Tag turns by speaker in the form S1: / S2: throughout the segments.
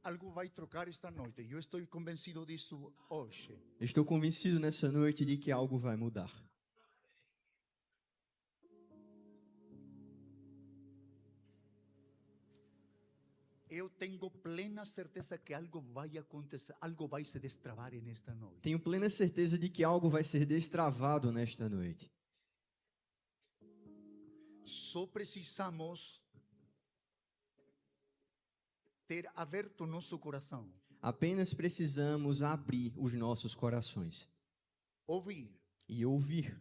S1: algo vai trocar esta noite. Eu estou convencido disso hoje.
S2: Estou convencido nessa noite de que algo vai mudar.
S1: Eu tenho plena certeza que algo vai acontecer, algo vai se destravar nesta noite.
S2: Tenho plena certeza de que algo vai ser destravado nesta noite.
S1: Só precisamos ter aberto nosso coração,
S2: Apenas precisamos abrir os nossos corações
S1: ouvir.
S2: e ouvir.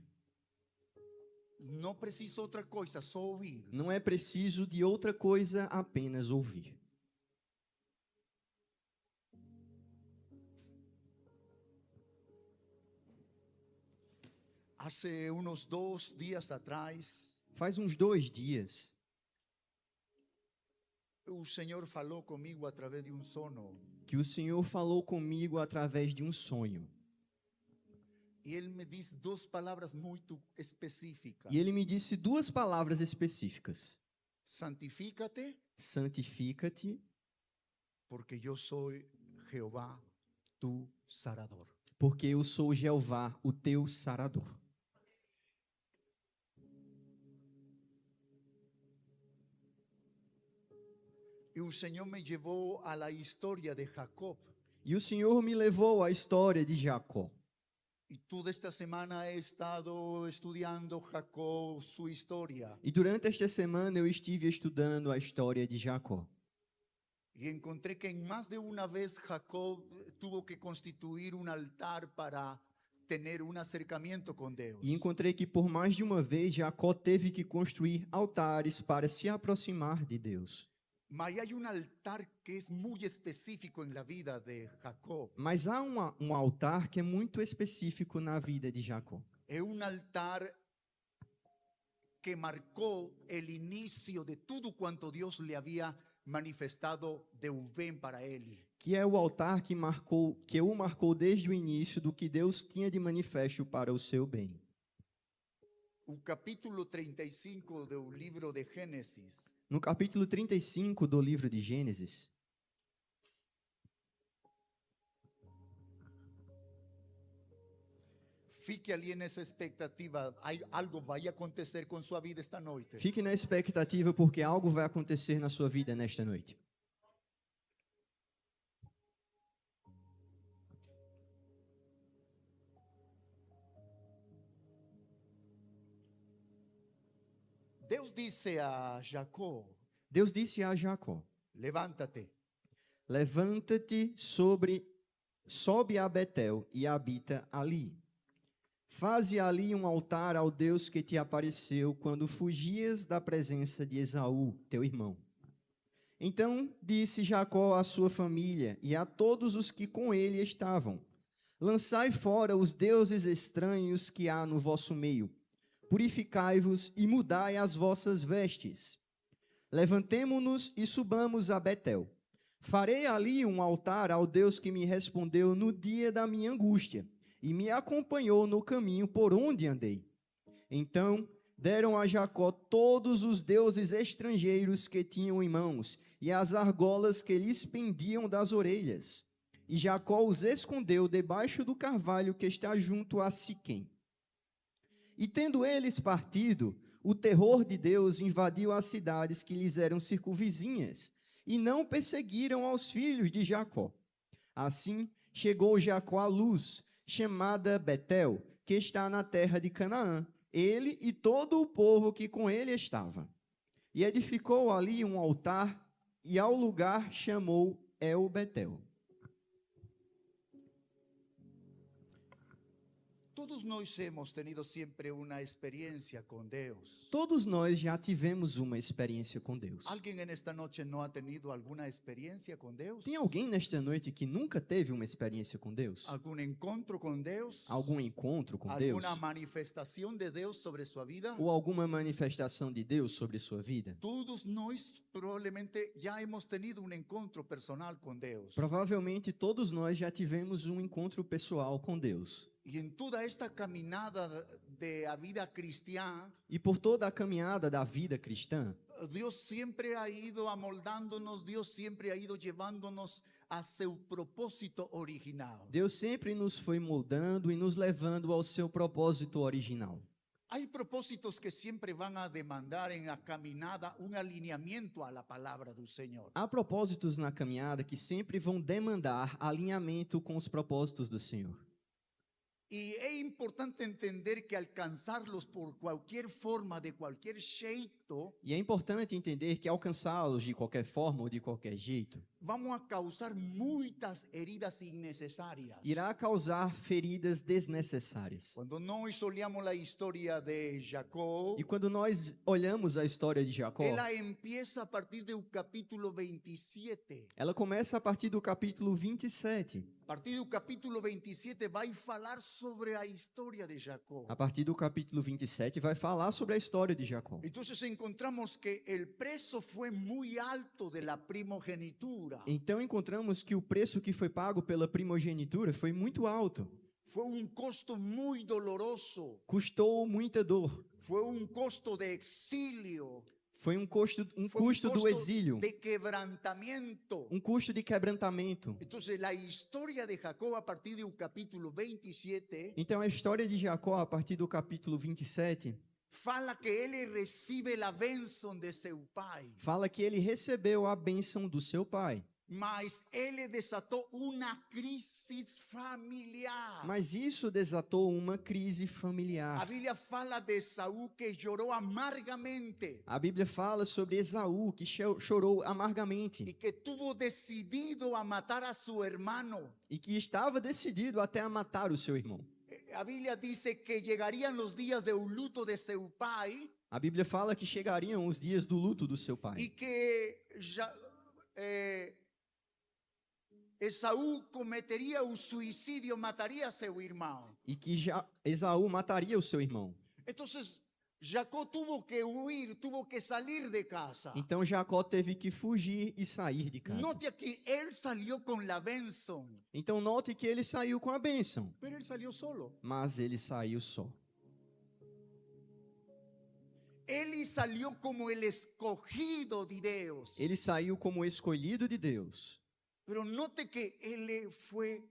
S1: Não precisa outra coisa, só ouvir.
S2: Não é preciso de outra coisa, apenas ouvir.
S1: Hace unos 2 dias atrás,
S2: Faz uns 2 dias,
S1: o Senhor falou comigo através de sono.
S2: que o Senhor falou comigo através de um sonho.
S1: E Ele me disse 2 palavras muito específicas.
S2: E ele me disse 2 palavras específicas.
S1: Santifícate,
S2: Santifica-te,
S1: porque eu sou Jeová, tu sarador.
S2: porque eu sou Jeová, o teu sarador.
S1: E o Senhor me levou à história de Jacob.
S2: E o Senhor me levou à história de Jacó.
S1: E toda esta semana he estado estudando Jacob, sua história.
S2: E durante esta semana eu estive estudando a história de Jacó.
S1: E encontrei que mais de uma vez Jacob tuvo que constituir altar para ter acercamiento com Deus.
S2: E encontrei que por mais de uma vez Jacó teve que construir altares para se aproximar de Deus.
S1: Mas há altar que é muito específico na vida de Jacob.
S2: Mas há um altar que é muito específico na vida de Jacó.
S1: É altar que marcou o início de tudo quanto Deus lhe havia manifestado de bem para ele.
S2: Que é o altar que o marcou desde o início do que Deus tinha de manifesto para o seu bem.
S1: O capítulo 35 do livro de Gênesis.
S2: No capítulo 35 do livro de Gênesis,
S1: Fique ali nessa expectativa. Algo vai acontecer com sua vida esta noite.
S2: fique na expectativa porque algo vai acontecer na sua vida nesta noite.
S1: Deus disse a Jacó:
S2: Deus disse a Jacó:
S1: levanta-te,
S2: levanta-te sobe a Betel e habita ali. Faze ali um altar ao Deus que te apareceu quando fugias da presença de Esaú, teu irmão. Então disse Jacó à sua família e a todos os que com ele estavam: lançai fora os deuses estranhos que há no vosso meio. Purificai-vos e mudai as vossas vestes. Levantemo-nos e subamos a Betel. Farei ali um altar ao Deus que me respondeu no dia da minha angústia e me acompanhou no caminho por onde andei. Então deram a Jacó todos os deuses estrangeiros que tinham em mãos e as argolas que lhes pendiam das orelhas. E Jacó os escondeu debaixo do carvalho que está junto a Siquém. E tendo eles partido, o terror de Deus invadiu as cidades que lhes eram circunvizinhas, e não perseguiram aos filhos de Jacó. Assim chegou Jacó à Luz, chamada Betel, que está na terra de Canaã, ele e todo o povo que com ele estava. E edificou ali um altar, e ao lugar chamou El Betel.
S1: Todos nós hemos tenido sempre uma experiência com Deus.
S2: Todos nós já tivemos uma experiência com Deus.
S1: Alguém nesta noite não ha tenido alguma experiência com Deus?
S2: Tem alguém nesta noite que nunca teve uma experiência com Deus?
S1: Algum encontro com Deus?
S2: Algum encontro com Deus?
S1: Alguma manifestação de Deus sobre sua vida?
S2: Ou alguma manifestação de Deus sobre sua vida?
S1: Todos nós provavelmente já hemos tenido um encontro personal com Deus.
S2: Provavelmente todos nós já tivemos um encontro pessoal com Deus.
S1: E em toda esta caminhada de la vida cristiana,
S2: E por toda a caminhada da vida cristã,
S1: Dios siempre ha ido amoldándonos, Dios siempre ha ido llevándonos a su propósito original.
S2: Deus sempre nos foi moldando e nos levando ao seu propósito original.
S1: Hay propósitos que siempre van a demandar en la caminada un alineamiento a la palabra del Señor.
S2: Há propósitos na caminhada que sempre vão demandar alinhamento com os propósitos do Senhor.
S1: Y es importante entender que alcanzarlos por cualquier forma, de cualquier jeito,
S2: E é importante entender que alcançá-los de qualquer forma ou de qualquer jeito
S1: vamos a causar muchas heridas innecesarias.
S2: irá causar feridas desnecessárias.
S1: Cuando nós olhamos la historia de Jacob,
S2: E quando nós olhamos a história de Jacó,
S1: ela empieza a partir do capítulo 27.
S2: ela começa a partir do capítulo 27.
S1: A partir do capítulo 27 vai falar sobre a história de Jacob.
S2: A partir do capítulo 27 vai falar sobre a história de Jacó.
S1: Entonces encontramos que el precio fue muy alto de la primogenitura.
S2: Então encontramos que o preço que foi pago pela primogenitura foi muito alto.
S1: Fue un costo muy doloroso.
S2: Custou muita dor.
S1: Fue un costo de exilio.
S2: Foi um custo
S1: Fue un
S2: do
S1: costo
S2: exílio,
S1: de quebrantamiento.
S2: um custo de quebrantamento.
S1: Entonces la historia de Jacob a partir del capítulo 27
S2: Então a história de Jacó a partir do capítulo 27
S1: fala que ele recibe la bênção de seu pai,
S2: fala que ele recebeu a bênção do seu pai.
S1: mas ele desatou uma crise familiar.
S2: Mas isso desatou uma crise
S1: A
S2: familiar.
S1: Bíblia fala de Saúl que chorou amargamente
S2: A Bíblia fala sobre Esaú, que chorou amargamente
S1: e que tuvo decidido a matar a seu irmão.
S2: e que estava decidido até a matar o seu irmão.
S1: A Bíblia diz que chegariam os dias do luto de seu pai
S2: A Bíblia fala que chegariam os dias do luto do seu
S1: e
S2: pai.
S1: que Esaú cometeria o suicídio, mataria seu irmão.
S2: E que Esaú mataria o seu irmão.
S1: Então, Jacó tuvo que huir, tuvo que salir de casa.
S2: Então Jacó teve que fugir e sair de casa.
S1: Note que ele salió com a bênção,
S2: Então note que ele saiu com a bênção,
S1: mas ele salió solo.
S2: mas ele saiu só.
S1: Ele salió como el escogido de Deus.
S2: Ele saiu como escolhido de Deus.
S1: Pero note que ele foi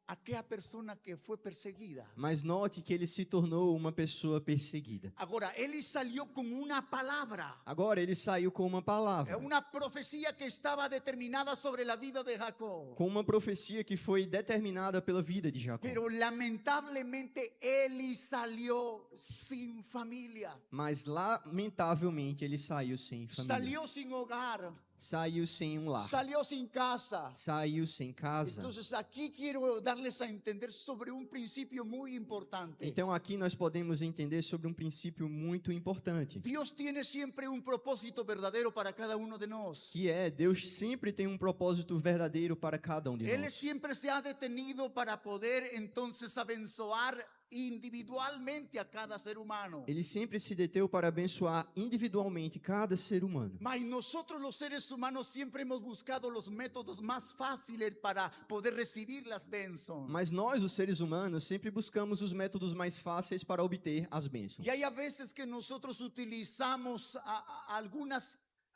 S1: aquela pessoa que foi perseguida.
S2: Mas note que ele se tornou uma pessoa perseguida.
S1: Agora, ele salió com uma palavra.
S2: Agora ele saiu com uma
S1: É
S2: palavra,
S1: uma profecia que estava determinada sobre a vida de Jacob.
S2: com uma profecia que foi determinada pela vida de Jacó.
S1: Pero lamentablemente ele salió sin familia.
S2: Mas lamentavelmente ele saiu sem família.
S1: Salió sin hogar.
S2: Saiu sem um lar.
S1: Salió sin casa.
S2: Saiu sem casa.
S1: Entonces aquí quiero darles a entender sobre un principio muy importante.
S2: Então aqui nós podemos entender sobre um princípio muito importante,
S1: Dios tiene siempre un propósito verdadero para cada uno de nosotros.
S2: que é Deus sempre tem um propósito verdadeiro para cada um de
S1: Él
S2: nós.
S1: siempre se ha detenido para poder entonces abençoar individualmente a cada ser humano.
S2: Ele sempre se deteu para abençoar individualmente cada ser humano.
S1: Mas nosotros los seres humanos siempre hemos buscado los métodos más fáciles para poder recibir las bênçãos.
S2: Mas nós, os seres humanos, sempre buscamos os métodos mais fáceis para obter as bênçãos.
S1: Y hay a veces que nosotros utilizamos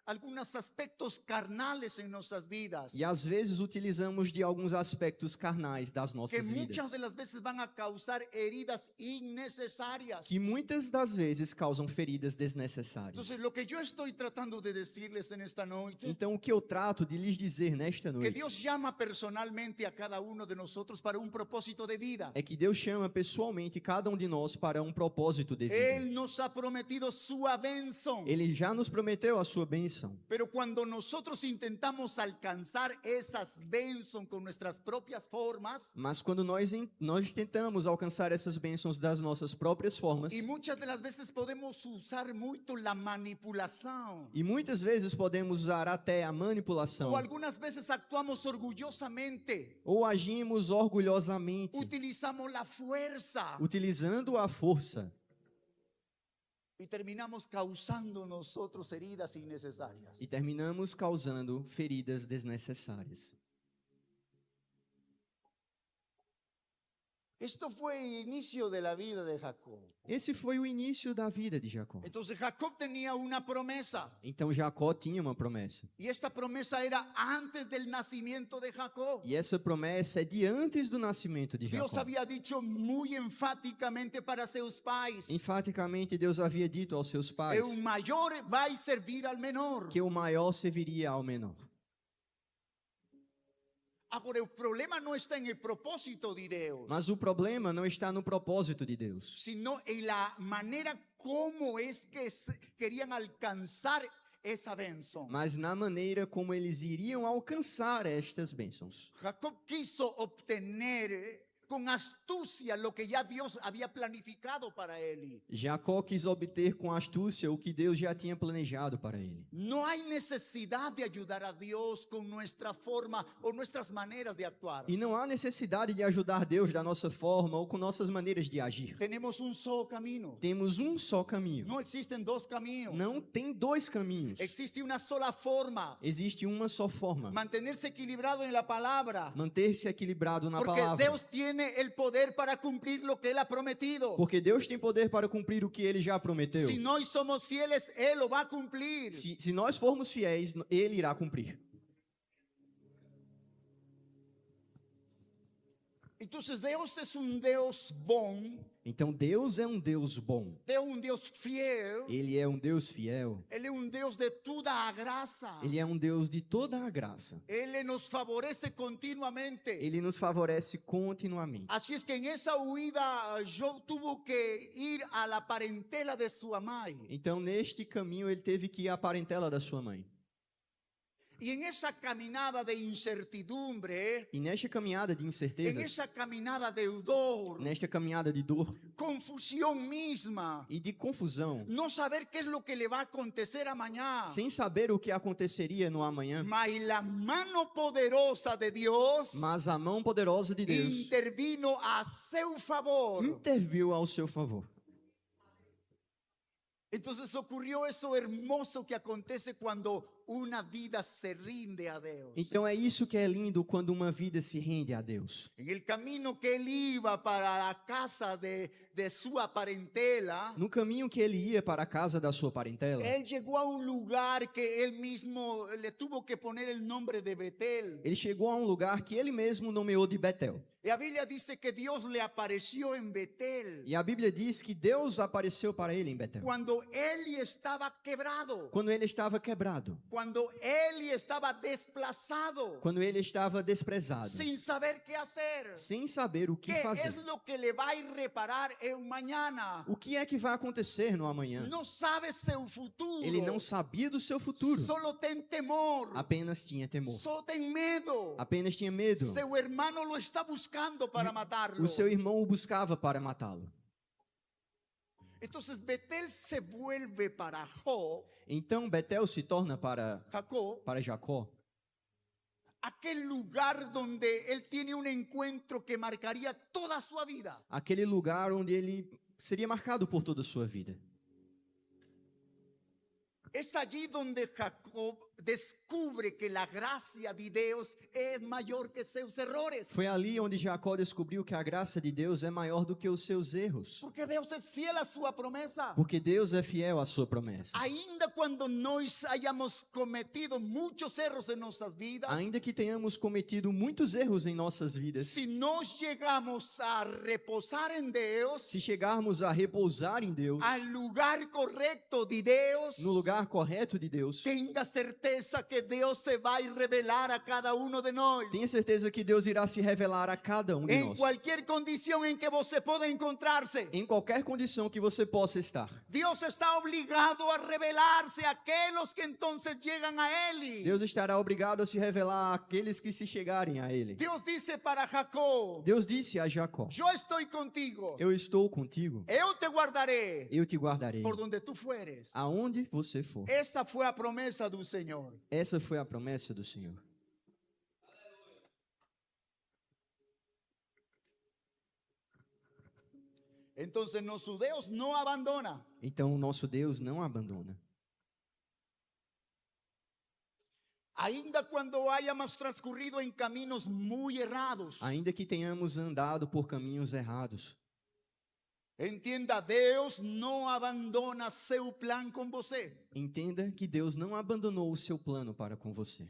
S1: algunos aspectos carnales en nuestras vidas,
S2: E às vezes utilizamos de alguns aspectos carnais das
S1: que
S2: nossas
S1: muchas
S2: vidas,
S1: de las veces van a causar heridas innecesarias.
S2: que muitas das vezes causam feridas desnecessárias.
S1: Entonces, lo que yo estoy tratando de decirles en esta noche,
S2: Então, o que eu trato de lhes dizer nesta
S1: que
S2: noite
S1: Dios llama personalmente a cada uno de nosotros para un propósito de vida.
S2: é que Deus chama pessoalmente cada um de nós para um propósito de vida.
S1: Él nos ha prometido su bênção.
S2: Ele já nos prometeu a sua bênção.
S1: Pero cuando nosotros intentamos alcanzar esas bênçãos con nuestras propias formas,
S2: Mas quando nós tentamos alcançar essas bênçãos das nossas próprias formas,
S1: y muchas de las veces podemos usar muito la manipulação,
S2: e muitas vezes podemos usar até a manipulação,
S1: o algunas veces actuamos orgullosamente,
S2: ou agimos orgulhosamente,
S1: utilizamos la fuerza
S2: utilizando a força,
S1: y terminamos causando nosotros heridas innecesarias.
S2: e terminamos causando feridas desnecessárias.
S1: Esto fue el inicio de la vida de Jacob.
S2: Esse foi o início da vida de Jacó.
S1: Entonces Jacob tenía una promesa.
S2: Então Jacó tinha uma promessa.
S1: Y esta promesa era antes del nacimiento de Jacob.
S2: E essa promessa é de antes do nascimento de
S1: Dios
S2: Jacó.
S1: había dicho muy enfáticamente para seus pais:
S2: Enfaticamente, Deus havia dito aos seus pais
S1: el mayor va a servir al menor.
S2: que o maior serviria ao menor.
S1: Agora, o problema não está em el propósito de Deus,
S2: Mas o problema não está no propósito de Deus,
S1: sino en la manera como es que querían alcanzar esa bendición.
S2: mas na maneira como eles iriam alcançar estas bênçãos.
S1: Jacob quiso obtener con astucia lo que ya Dios había planificado para él.
S2: Jacó quis obter com astúcia o que Deus já tinha planejado para ele.
S1: No hay necesidad de ayudar a Dios con nuestra forma o nuestras maneras de actuar.
S2: E não há necessidade de ajudar Deus da nossa forma ou com nossas maneiras de agir.
S1: Tenemos un solo camino.
S2: Temos um só caminho.
S1: No existen dos caminos.
S2: Não tem dois caminhos.
S1: Existe una sola forma.
S2: Existe uma só forma.
S1: Mantenerse equilibrado en la palabra.
S2: Manter-se equilibrado na
S1: Porque
S2: palavra.
S1: Dios tiene el poder para cumplir lo que Él ha prometido.
S2: Porque Deus tem poder para cumprir o que Ele já prometeu.
S1: Si nós somos fieles, Él lo va a cumplir.
S2: Se nós formos fiéis, Ele irá cumprir.
S1: Entonces Dios es un Dios bom,
S2: Então Deus é um Deus bom.
S1: Deus é um Deus fiel,
S2: Ele é um Deus fiel.
S1: Ele é um Deus de toda a graça.
S2: Ele é um Deus de toda a graça.
S1: Ele nos favorece continuamente.
S2: Ele nos favorece continuamente.
S1: Así es que en esa huida Job tuvo que ir a la parentela de su mãe.
S2: Então, neste caminho, ele teve que ir à parentela da sua mãe.
S1: Y en esa caminada de incertidumbre,
S2: E nesta caminhada de
S1: en
S2: incertezas,
S1: esa caminada de dor,
S2: nesta caminhada de dor
S1: confusión misma,
S2: e de confusão,
S1: no saber qué es lo que le va a acontecer amanhã,
S2: sem saber o que aconteceria no amanhã,
S1: mas la mano poderosa de Dios
S2: mas a mão poderosa de Deus
S1: intervino a seu favor.
S2: interviu ao seu favor.
S1: Entonces ocurrió eso hermoso que acontece cuando una vida se rinde a Dios.
S2: Então é isso que é lindo quando uma vida se rende a Deus.
S1: En el camino que él iba para la casa de su parentela,
S2: No caminho que ele ia para a casa da sua parentela,
S1: él llegó a un lugar que él mismo le tuvo que poner el nombre de Betel.
S2: ele chegou a um lugar que ele mesmo nomeou de Betel.
S1: Y la Biblia dice que Dios le apareció en Betel
S2: E a Bíblia diz que Deus apareceu para ele em Betel.
S1: cuando él estaba quebrado,
S2: Quando ele estava quebrado,
S1: cuando él estaba desplazado,
S2: quando ele estava desprezado,
S1: sin saber qué hacer.
S2: sem saber o que
S1: ¿Qué
S2: fazer.
S1: es lo que le va a ir reparar en mañana?
S2: O que é que vai acontecer no amanhã?
S1: No sabe seu futuro.
S2: Ele não sabia do seu futuro,
S1: Solo ten temor.
S2: apenas tinha temor,
S1: Solo ten medo.
S2: apenas tinha medo.
S1: Seu hermano lo está buscando para matarlo.
S2: O seu irmão o buscava para matá-lo.
S1: Entonces Betel se vuelve para Job,
S2: Então Betel se torna
S1: Jacob,
S2: para Jacó
S1: aquel lugar donde él tiene un encuentro que marcaría toda su vida.
S2: aquele lugar onde ele seria marcado por toda a sua vida.
S1: Es allí donde Jacob descubre que la gracia de Dios es mayor que sus errores.
S2: Foi ali onde Jacó descobriu que a graça de Deus é maior do que os seus erros.
S1: Porque Deus es fiel a sua promesa.
S2: Porque Deus é fiel à sua promessa.
S1: Ainda cuando nós hayamos cometido muchos erros en nuestras vidas,
S2: Ainda que tenhamos cometido muitos erros em nossas vidas,
S1: si nos llegamos a reposar en Dios,
S2: se chegarmos a repousar em Deus,
S1: al lugar correcto de Dios,
S2: no lugar correto de Deus,
S1: tenga certeza que Dios se va a revelar a cada uno de nós.
S2: tenha certeza que Deus irá se revelar a cada um de
S1: En
S2: nós.
S1: cualquier condición en que você pueda encontrarse,
S2: Em qualquer condição que você possa estar.
S1: Dios está obligado a revelarse a aquellos que entonces llegan a Él.
S2: Deus estará obrigado a se revelar àqueles que se chegarem a Ele.
S1: Dios dice para Jacob:
S2: Deus disse a Jacó:
S1: yo estoy contigo,
S2: Eu estou contigo,
S1: eu te guardaré
S2: eu te guardarei
S1: por donde tú fueres.
S2: aonde você for.
S1: Esa fue a promesa do Señor.
S2: Essa foi a promessa do Senhor.
S1: Entonces nuestro Dios no abandona.
S2: Então o nosso Deus não abandona.
S1: Ainda cuando hayamos transcurrido en caminos muy errados.
S2: Ainda que tenhamos andado por caminhos errados.
S1: Entienda, Deus não abandona seu plan com você.
S2: Entenda que Deus não abandonou o seu plano para com você.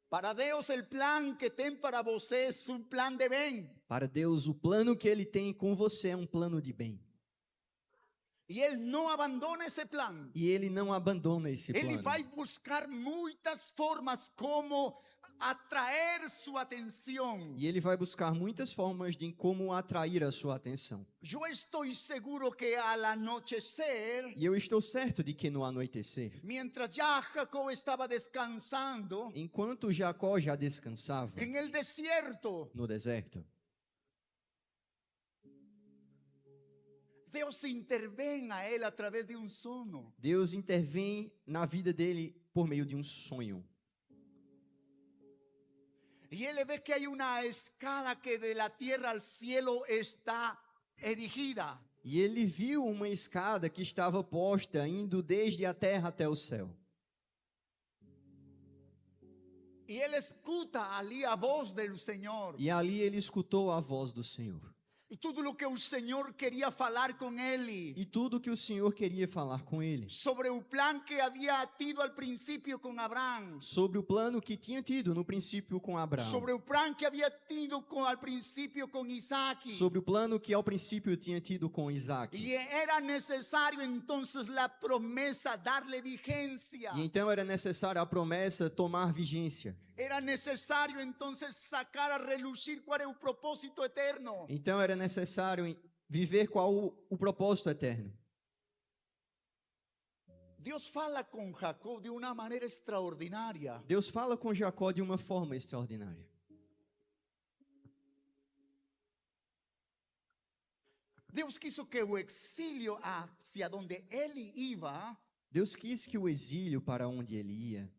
S1: Para Deus, o plan que tem para você é um plan de bem.
S2: Para Deus, o plano que Ele tem com você é um plano de bem.
S1: E Ele não abandona esse plan.
S2: E Ele não abandona esse
S1: Ele
S2: plano.
S1: vai buscar muitas formas como atrair sua atenção.
S2: E Ele vai buscar muitas formas de como atrair a sua atenção.
S1: Eu estou seguro que ao anochecer,
S2: E eu estou certo de que no anoitecer,
S1: mientras já Jacob estava descansando
S2: enquanto Jacó já descansava
S1: em el desierto,
S2: no deserto,
S1: Deus intervém a ele através de um sono.
S2: Deus intervém na vida dele por meio de um sonho.
S1: Y él ve que hay una escala que de la tierra al cielo está erigida.
S2: E ele viu uma escada que estava posta, indo desde a terra até o céu.
S1: Y él escuta ali a voz del Señor.
S2: E ali ele escutou a voz do Senhor.
S1: Y todo lo que el Señor quería falar con él.
S2: E tudo que o Senhor queria falar com ele.
S1: Sobre el plan que había tido al principio con Abraham.
S2: Sobre o plano que tinha tido no princípio com Abraão.
S1: Sobre el plan que había tido al principio con Isaac.
S2: Sobre o plano que ao princípio tinha tido com Isaac.
S1: Y era necesario entonces la promesa darle vigencia.
S2: E então era necessária a promessa tomar vigência.
S1: Era necesario entonces sacar a relucir cuál es el propósito eterno.
S2: Então era necessário viver qual o propósito eterno.
S1: Deus fala com Jacob de uma maneira extraordinária.
S2: Deus fala com Jacó de uma forma extraordinária.
S1: Deus quiso que o exílio hacia donde ele iba
S2: Deus quis que o exílio para onde ele ia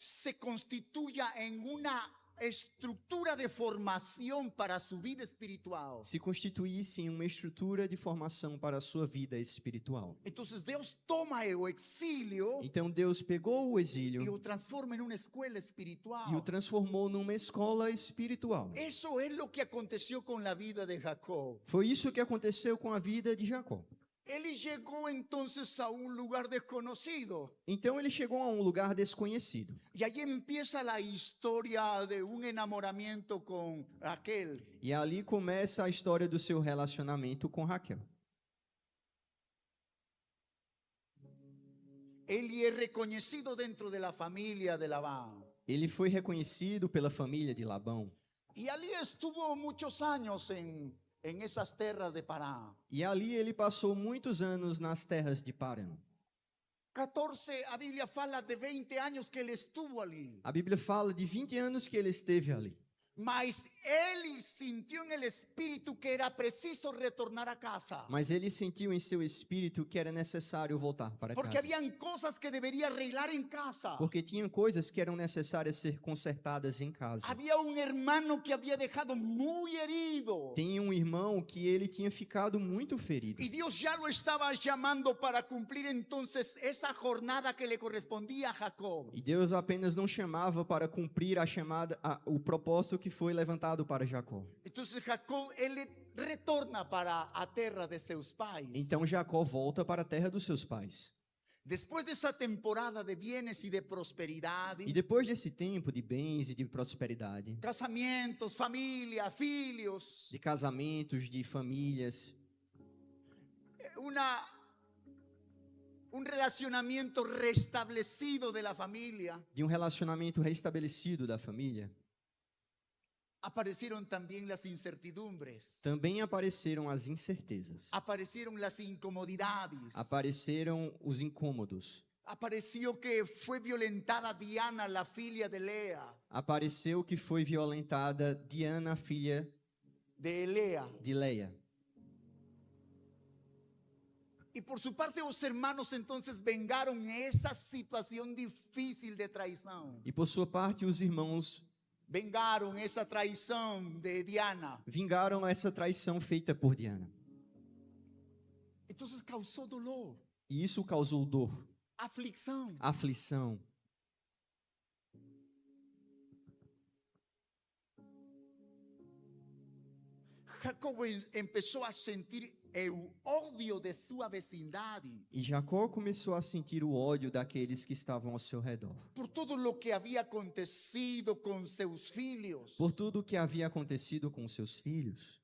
S1: se constituya en una estructura de formación para su vida espiritual.
S2: se constituísse em uma estrutura de formação para a sua vida espiritual.
S1: Entonces Deus toma el exilio
S2: Então Deus pegou o
S1: y
S2: exílio
S1: lo transforma en una escuela
S2: e o
S1: espiritual.
S2: transformou numa escola espiritual.
S1: Eso es lo que aconteció con la vida de Jacob.
S2: Foi isso que aconteceu com a vida de Jacó.
S1: Ele llegó entonces a un lugar desconocido.
S2: Então ele chegou a um lugar desconhecido.
S1: Y ahí empieza la historia de un enamoramiento con Raquel.
S2: E ali começa a história do seu relacionamento com Raquel.
S1: Ele es reconocido dentro de la familia de Labán.
S2: Ele foi reconhecido pela família de Labão.
S1: Y allí estuvo muchos años en esas terras de Pará.
S2: E ali ele passou muitos anos nas terras de Parã.
S1: 14, a Biblia fala de 20 años que él estuvo allí.
S2: A Bíblia fala de 20 anos que ele esteve ali.
S1: Mas él sintió en el espíritu que era preciso retornar a casa.
S2: Mas ele sentiu em seu espírito que era necessário voltar para
S1: Porque
S2: casa.
S1: habían cosas que debería arreglar en casa.
S2: Porque tinha coisas que eram necessárias ser consertadas em casa.
S1: Había un hermano que había dejado muy herido.
S2: Tem um irmão que ele tinha ficado muito ferido.
S1: Y Dios ya lo estaba llamando para cumplir entonces esa jornada que le correspondía a Jacob.
S2: E Deus apenas não chamava para cumprir a chamada, o propósito que foi levantado para Jacó.
S1: Entonces Jacob, él retorna para a terra de seus pais.
S2: Então Jacó volta para a terra dos seus pais.
S1: Después de esa temporada de bienes y de prosperidad,
S2: E depois desse tempo de bens e de prosperidade,
S1: casamientos, familia, filhos,
S2: de casamentos, de famílias,
S1: un relacionamiento restablecido de la familia,
S2: de um relacionamento restabelecido da família,
S1: aparecieron también las incertidumbres,
S2: também apareceram as incertezas,
S1: aparecieron las incomodidades,
S2: apareceram os incômodos,
S1: apareció que fue violentada Diana, la filha de Lea,
S2: apareceu que foi violentada Diana, filha
S1: de Lea.
S2: de Leia.
S1: Y por su parte los hermanos entonces vengaron esa situación difícil de traición.
S2: E por sua parte os irmãos
S1: Vengaron esa traición de Diana.
S2: vingaram essa traição feita por Diana.
S1: Entonces causó dolor,
S2: E isso causou dor,
S1: aflicción.
S2: aflição.
S1: Jacob empezó a sentir el odio de su vecindad
S2: E Jacó começou a sentir o ódio daqueles que estavam ao seu redor,
S1: por todo lo que había acontecido con sus filhos.
S2: por tudo o que havia acontecido com seus filhos.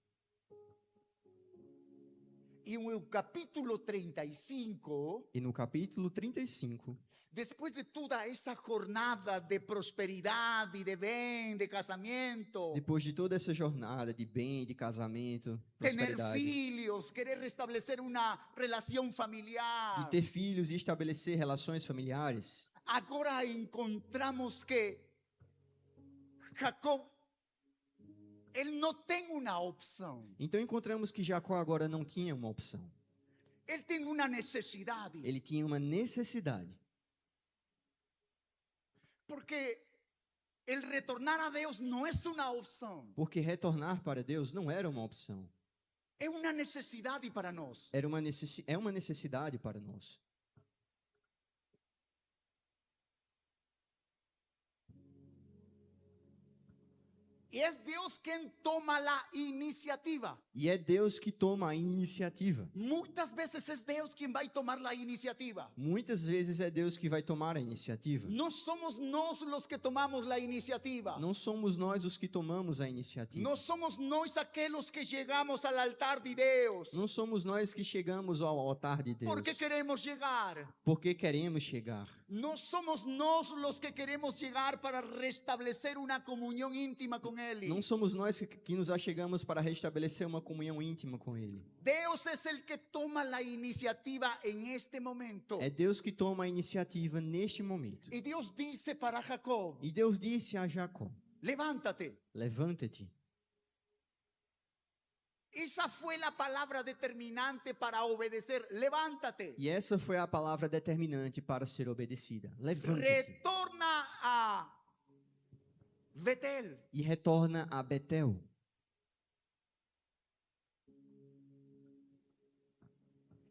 S1: Y en el capítulo 35,
S2: E no capítulo 35,
S1: después de toda esa jornada de prosperidad y de bien, de casamiento,
S2: depois de toda essa jornada de bem, de casamento,
S1: tener
S2: prosperidade,
S1: filhos, querer restablecer una relación
S2: de
S1: familiar,
S2: ter filhos e estabelecer relações familiares,
S1: ahora encontramos que Jacob, él no tiene una opción,
S2: então encontramos que Jacó agora não tinha uma opção.
S1: él tiene una necesidad,
S2: Ele tinha uma necessidade.
S1: porque el retornar a Dios no es una opción,
S2: Porque retornar para Deus não era uma opção.
S1: es una necesidad para nosotros.
S2: É uma necessidade para nós.
S1: Y es Dios quien toma la iniciativa.
S2: E é Deus que toma a iniciativa.
S1: Muchas veces es Dios quien va a tomar la iniciativa.
S2: Muitas vezes é Deus que vai tomar a iniciativa.
S1: No somos nosotros los que tomamos la iniciativa.
S2: Não somos nós os que tomamos a iniciativa.
S1: No somos nosotros aquellos que llegamos al altar de Dios.
S2: Não somos nós que chegamos ao altar de Deus.
S1: Porque queremos llegar.
S2: Porque queremos chegar.
S1: No somos nosotros los que queremos llegar para restablecer una comunión íntima con Él.
S2: Não somos nós que nos achegamos para restabelecer uma comunhão íntima com Ele.
S1: Dios es el que toma la iniciativa en este momento.
S2: É Deus que toma a iniciativa neste momento.
S1: Y Dios dice para Jacob,
S2: E Deus disse a Jacó:
S1: levántate.
S2: levanta-te.
S1: Esa fue la palabra determinante para obedecer. Levántate.
S2: E essa foi a palavra determinante para ser obedecida. Levanta-te.
S1: Retorna a Betel.
S2: E retorna a Betel.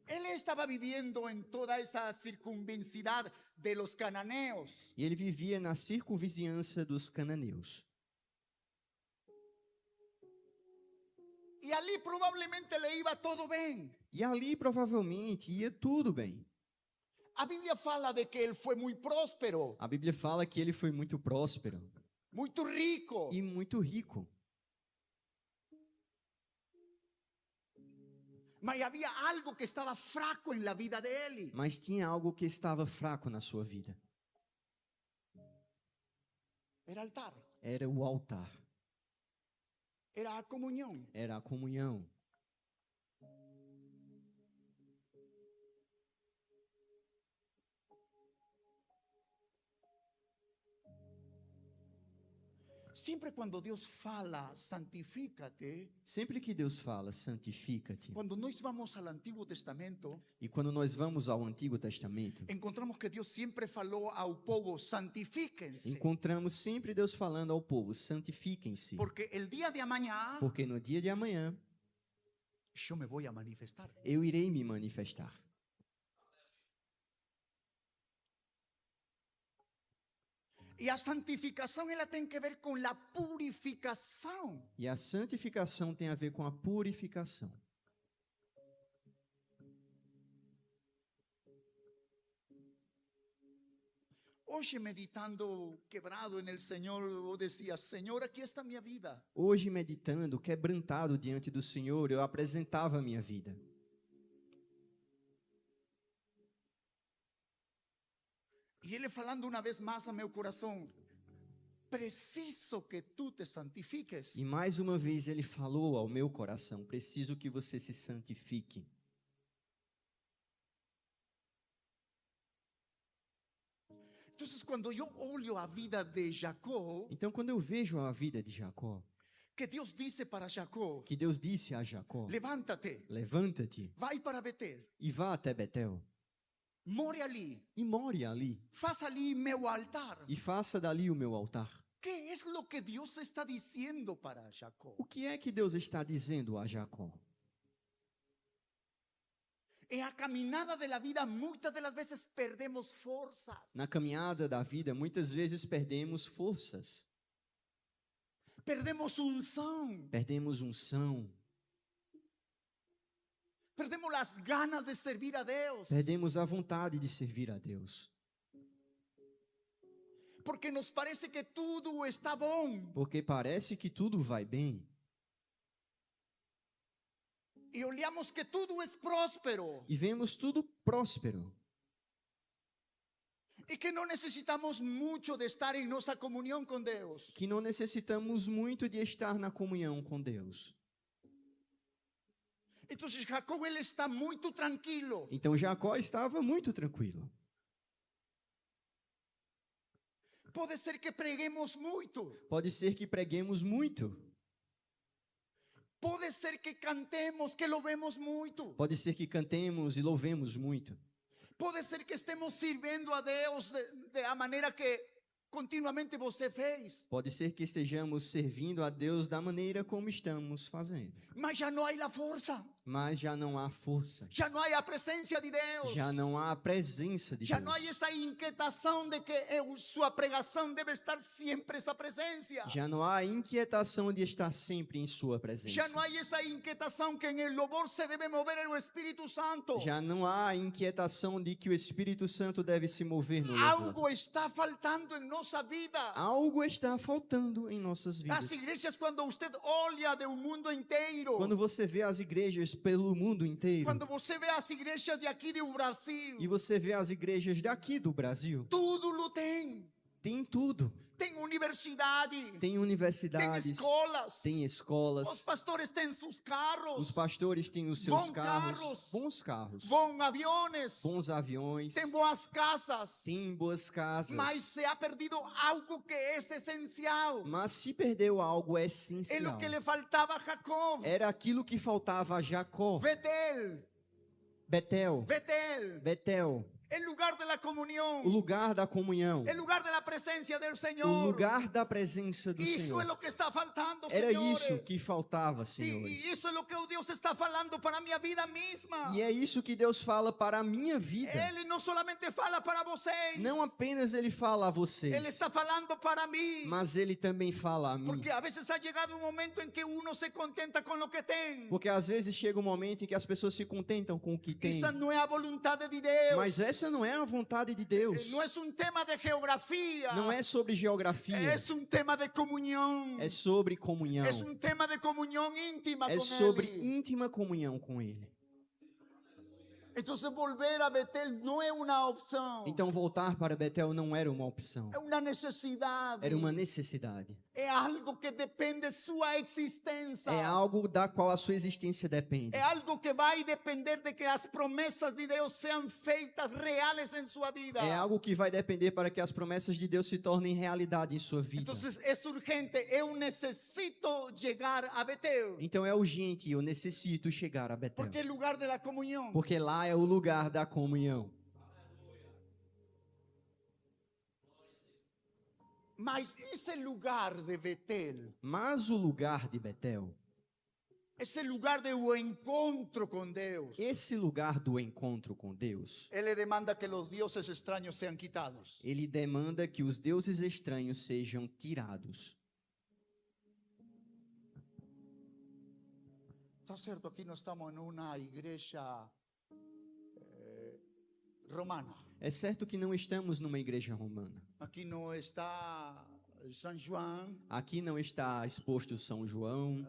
S1: Él estaba viviendo en toda esa circunvicidad de los cananeos.
S2: E ele vivia na circunvizinhança dos cananeus.
S1: Y allí probablemente le iba todo bien.
S2: E ali provavelmente ia tudo bem.
S1: La Biblia fala de que él fue muy próspero,
S2: A Bíblia fala que ele foi muito próspero
S1: muy rico.
S2: e muito rico.
S1: Mas había algo que estaba fraco en la vida de él.
S2: Mas tinha algo que estava fraco na sua vida.
S1: Era altar,
S2: Era o altar.
S1: era comunión.
S2: Era a comunhão.
S1: Siempre cuando Dios fala, santifícate.
S2: Sempre que Deus fala, santifica-te.
S1: Cuando nos vamos al Antiguo Testamento,
S2: E quando nós vamos ao Antigo Testamento,
S1: encontramos que Dios siempre faló al pueblo, santifíquense.
S2: encontramos sempre Deus falando ao povo: santifiquem-se.
S1: Porque el día de mañana
S2: Porque no dia de amanhã
S1: yo me voy a manifestar.
S2: eu irei me manifestar.
S1: Y la santificación ela tiene que ver con la purificación.
S2: E a santificação tem a ver com a purificação.
S1: Hoy meditando quebrado en el Señor, yo decía, Señor, aquí está mi vida.
S2: Hoje, meditando, quebrantado diante do Senhor, eu apresentava a minha vida.
S1: Y Él falando una vez más a mi corazón, preciso que tú te santifiques.
S2: E mais uma vez ele falou ao meu coração: preciso que você se santifique.
S1: Entonces cuando yo olho a vida de Jacob,
S2: Então, quando eu vejo a vida de Jacó,
S1: que Dios dice para Jacob,
S2: que Deus disse a Jacó:
S1: levántate,
S2: levanta-te
S1: vai para Betel,
S2: e vá até Betel,
S1: more ali,
S2: e more ali,
S1: faz ali meu altar.
S2: e faça dali o meu altar.
S1: ¿Qué es lo que Dios está diciendo para Jacob?
S2: O que é que Deus está dizendo a Jacó?
S1: En la caminada de la vida muchas de las veces perdemos fuerzas.
S2: Na caminhada da vida, muitas vezes perdemos forças,
S1: Perdemos unción.
S2: perdemos unção,
S1: Perdemos las ganas de servir a Deus.
S2: Perdemos a vontade de servir a Deus.
S1: Porque nos parece que tudo está bom.
S2: Porque parece que tudo vai bem.
S1: E olhamos que tudo é próspero.
S2: E vemos tudo próspero.
S1: E que não necessitamos muito de estar em nossa comunhão com Deus.
S2: Que não necessitamos muito de estar na comunhão com Deus.
S1: Então Jacó, ele está muito tranquilo.
S2: Então Jacó estava muito tranquilo.
S1: Pode ser que preguemos muito.
S2: Pode ser que preguemos muito.
S1: Pode ser que cantemos, que louvemos muito.
S2: Pode ser que cantemos e louvemos muito.
S1: Pode ser que estemos servindo a Deus da maneira que continuamente você fez.
S2: Pode ser que estejamos servindo a Deus da maneira como estamos fazendo.
S1: Mas já não há a força.
S2: Mas já não há força.
S1: Já não há a presença de Deus.
S2: Já não há a presença de
S1: Já
S2: Deus.
S1: não há essa inquietação de que sua pregação deve estar sempre essa presença.
S2: Já não há a inquietação de estar sempre em sua presença.
S1: Já não há essa inquietação que em louvor se deve mover o Espírito Santo.
S2: Já não há a inquietação de que o Espírito Santo deve se mover no louvor.
S1: Algo está faltando em nossa vida.
S2: Algo está faltando em nossas vidas.
S1: As igrejas, quando você olha do mundo inteiro,
S2: Quando você vê as igrejas pelo mundo inteiro,
S1: quando você vê as igrejas de aqui do Brasil,
S2: e você vê as igrejas daqui do Brasil,
S1: tudo lo tem.
S2: tem tudo.
S1: Tem universidade,
S2: Tem
S1: tem
S2: universidades,
S1: escolas,
S2: tem
S1: os
S2: escolas,
S1: pastores têm seus carros,
S2: os pastores têm os seus
S1: bons
S2: carros,
S1: carros,
S2: bons carros,
S1: bons aviões,
S2: bons aviões,
S1: tem boas casas,
S2: tem boas casas.
S1: mas se ha perdido algo que é essencial.
S2: Mas se perdeu algo
S1: É
S2: essencial.
S1: o que lhe faltava a Jacob.
S2: Era aquilo que faltava a Jacó.
S1: Betel,
S2: Betel,
S1: Betel,
S2: Betel,
S1: el lugar de la comunión,
S2: o lugar da comunhão,
S1: el lugar de la presencia del
S2: o
S1: Señor.
S2: lugar da presença do
S1: Isso
S2: Senhor.
S1: é o que está faltando,
S2: Era
S1: senhores.
S2: isso que faltava,
S1: E
S2: senhores.
S1: isso é o que Deus está falando para a minha vida mesma.
S2: E é isso que Deus fala para a minha vida.
S1: Ele não somente fala para vocês.
S2: Não apenas Ele fala a vocês,
S1: Ele está falando para mim.
S2: mas Ele também fala a mim.
S1: Porque a vezes ha chegado um momento em que uno se contenta com o que tem.
S2: Porque às vezes chega um momento em que as pessoas se contentam com o que têm.
S1: Essa não é a vontade de Deus.
S2: Mas essa não é a vontade de Deus.
S1: Não é um tema de geografia.
S2: Não é sobre geografia.
S1: É um tema de comunhão.
S2: É sobre comunhão.
S1: É um tema de comunhão íntima
S2: É
S1: com
S2: sobre
S1: Ele.
S2: íntima comunhão com Ele.
S1: Então, volver a Betel não é uma opção.
S2: Então voltar para Betel não era uma opção.
S1: É uma necessidade.
S2: Era uma necessidade.
S1: É algo que depende de sua existência.
S2: É algo da qual a sua existência depende.
S1: É algo que vai depender de que as promessas de Deus sejam feitas reais em sua vida.
S2: É algo que vai depender para que as promessas de Deus se tornem realidade em sua vida.
S1: Então é urgente. Eu necessito chegar a Betel.
S2: Então é urgente, eu necessito chegar a Betel.
S1: Porque é o lugar da comunhão.
S2: Porque lá é o lugar da comunhão.
S1: Mas esse lugar de Betel,
S2: Mas o lugar de Betel,
S1: esse lugar do encontro com Deus,
S2: esse lugar do encontro com Deus,
S1: Ele demanda que os deuses estranhos sejam quitados.
S2: ele demanda que os deuses estranhos sejam tirados.
S1: Está certo, aqui nós estamos em uma igreja romana.
S2: É certo que não estamos numa igreja romana.
S1: Aqui não está São João,
S2: Aqui não está exposto São João,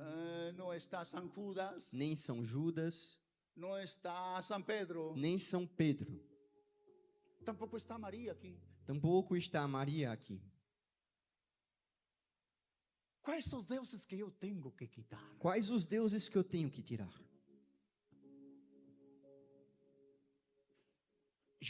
S1: não está São Judas,
S2: nem São Judas,
S1: não está São Pedro,
S2: nem São Pedro.
S1: tampouco está Maria aqui.
S2: Tampouco está Maria aqui.
S1: Quais são os deuses que eu tenho que quitar?
S2: Quais os deuses que eu tenho que tirar?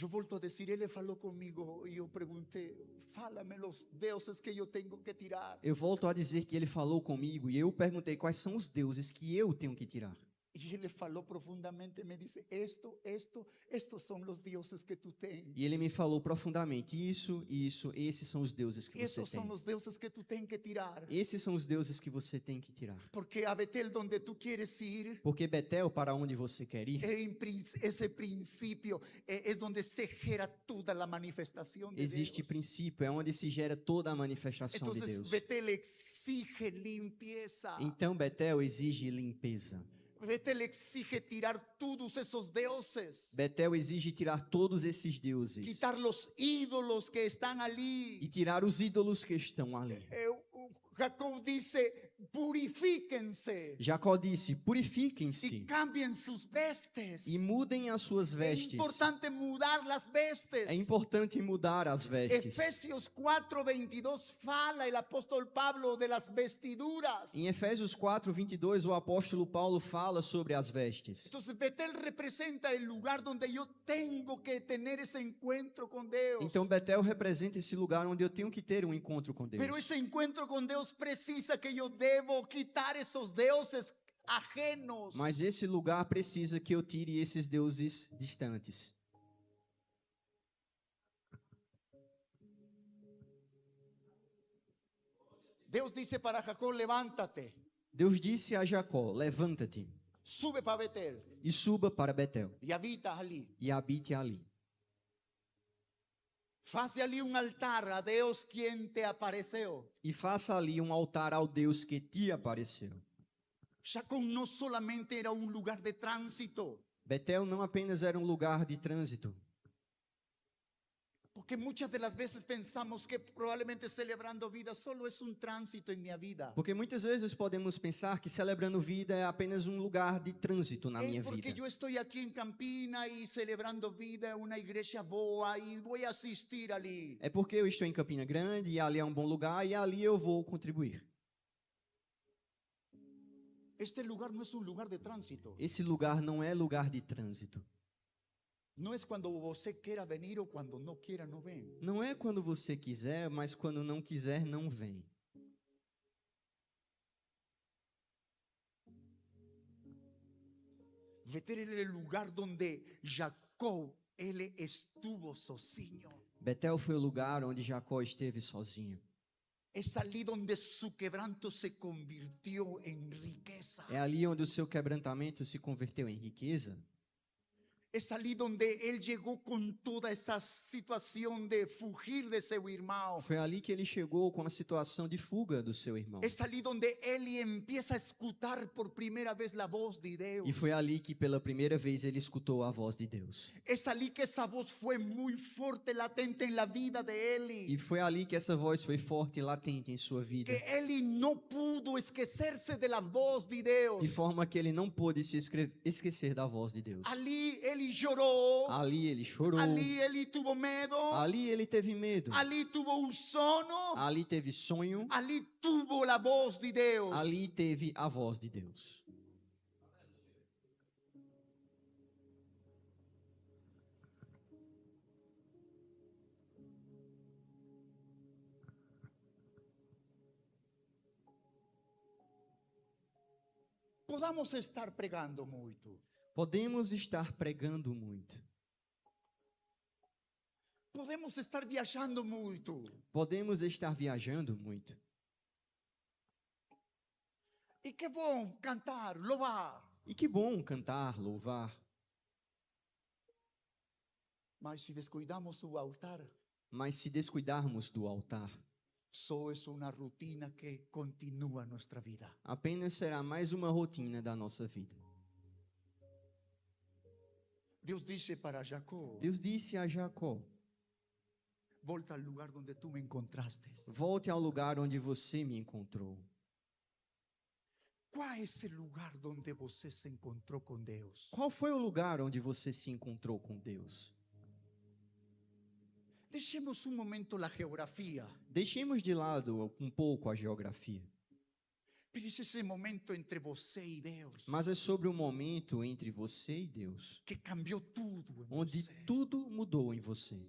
S1: Eu volto a dizer, ele falou comigo e eu perguntei, fala-me os deuses que eu tenho que tirar.
S2: Eu volto a dizer que ele falou comigo e eu perguntei quais são os deuses que eu tenho que tirar.
S1: E ele falou profundamente, me disse, estos são os deuses que tu tens.
S2: E ele me falou profundamente, esses são os deuses que você
S1: Esses são
S2: tem.
S1: os deuses que tu tens que tirar.
S2: Esses são os deuses que você tem que tirar.
S1: Porque a Betel, onde tu quieres ir,
S2: Porque Betel, para onde você quer ir,
S1: esse princípio é onde se gera toda a manifestação de
S2: existe
S1: Deus.
S2: princípio, é onde se gera toda a manifestação de
S1: Então,
S2: Deus.
S1: Betel exige limpeza.
S2: Então Betel exige limpeza.
S1: Betel exige tirar todos esos dioses,
S2: Betel exige tirar todos esses deuses
S1: quitar los ídolos que están
S2: e
S1: allí.
S2: tirar os ídolos que estão ali.
S1: Jacob dice, purifíquense
S2: Jacó disse:
S1: y
S2: purifiquem-se
S1: cambien sus vestes.
S2: e mudem as suas
S1: Es
S2: vestes.
S1: importante mudar las vestes.
S2: É importante mudar as vestes.
S1: Efesios 4:22 fala el apóstol Pablo de las vestiduras.
S2: Em Efésios 4:22, o apóstolo Paulo fala sobre as vestes.
S1: Entonces Betel representa el lugar donde yo tengo que tener ese encuentro con Dios.
S2: Então Betel representa esse lugar onde eu tenho que ter um encontro com Deus.
S1: Pero ese encuentro con Dios precisa que yo debo quitar esos dioses ajenos.
S2: Mas esse lugar precisa que eu tire esses deuses distantes.
S1: Dios dice para Jacob, levántate,
S2: Deus disse a Jacó: levanta-te
S1: sube para Betel
S2: e suba para Betel
S1: y habita allí.
S2: e habite ali.
S1: Faze allí un altar a Dios quien te apareció.
S2: E faça ali um altar ao Deus que te apareceu.
S1: Jacob no solamente era un lugar de tránsito,
S2: Betel não apenas era um lugar de trânsito,
S1: porque muchas de las veces pensamos que probablemente celebrando vida solo es un tránsito en mi vida.
S2: porque muitas vezes podemos pensar que celebrando vida é apenas um lugar de trânsito na minha
S1: Es porque
S2: vida.
S1: yo estoy aquí en Campina y celebrando vida en una iglesia boa y voy a asistir allí.
S2: É porque eu estou em Campina Grande e ali é um bom lugar e ali eu vou contribuir.
S1: Este lugar no es un lugar de tránsito.
S2: Esse lugar não é lugar de trânsito.
S1: No es cuando você quiera venir o cuando no quiera no ven.
S2: Não é quando você quiser, mas quando não quiser, não vem.
S1: Betel era el lugar donde Jacob, él estuvo sozinho.
S2: Betel foi o lugar onde Jacó esteve sozinho.
S1: Es allí donde su quebranto se convirtió en riqueza.
S2: É ali onde o seu quebrantamento se converteu em riqueza.
S1: Es allí donde él llegó con toda esa situación de fugir de seu irmão.
S2: Foi ali que ele chegou com a situação de fuga do seu irmão.
S1: Es allí donde él empieza a escuchar por primera vez la voz de Dios.
S2: E foi ali que pela primeira vez ele escutou a voz de Deus.
S1: Es allí que esa voz fue muy fuerte, latente en la vida de
S2: E
S1: Eli.
S2: foi ali que essa voz foi forte e latente em sua vida.
S1: Que Eli no pudo esquecerse de la voz de Dios.
S2: De forma que ele não pôde se esquecer da voz de Deus.
S1: Allí Eli lloró.
S2: Ali ele chorou.
S1: Allí Eli tuvo medo.
S2: Ali ele teve medo.
S1: Allí tuvo un sono.
S2: Ali teve sonho.
S1: Allí tuvo la voz de Dios.
S2: Ali teve a voz de Deus.
S1: Podamos estar pregando muito.
S2: Podemos estar pregando muito.
S1: Podemos estar viajando muito.
S2: Podemos estar viajando muito.
S1: E que bom cantar, louvar.
S2: E que bom cantar, louvar.
S1: Mas se descuidamos o altar,
S2: Mas se descuidarmos do altar,
S1: só é uma rutina que continua nossa vida.
S2: apenas será mais uma rotina da nossa vida.
S1: Deus disse para Jacó:
S2: Deus disse a Jacó:
S1: volta ao lugar onde tu me encontraste.
S2: volte ao lugar onde você me encontrou.
S1: Qual é esse lugar onde você se encontrou com Deus?
S2: Qual foi o lugar onde você se encontrou com Deus?
S1: Deixemos um momento a geografia.
S2: Deixemos de lado um pouco a geografia.
S1: Pense esse momento entre você e Deus.
S2: Mas é sobre o momento entre você e Deus,
S1: Que cambiou tudo em
S2: onde
S1: você.
S2: tudo mudou em você.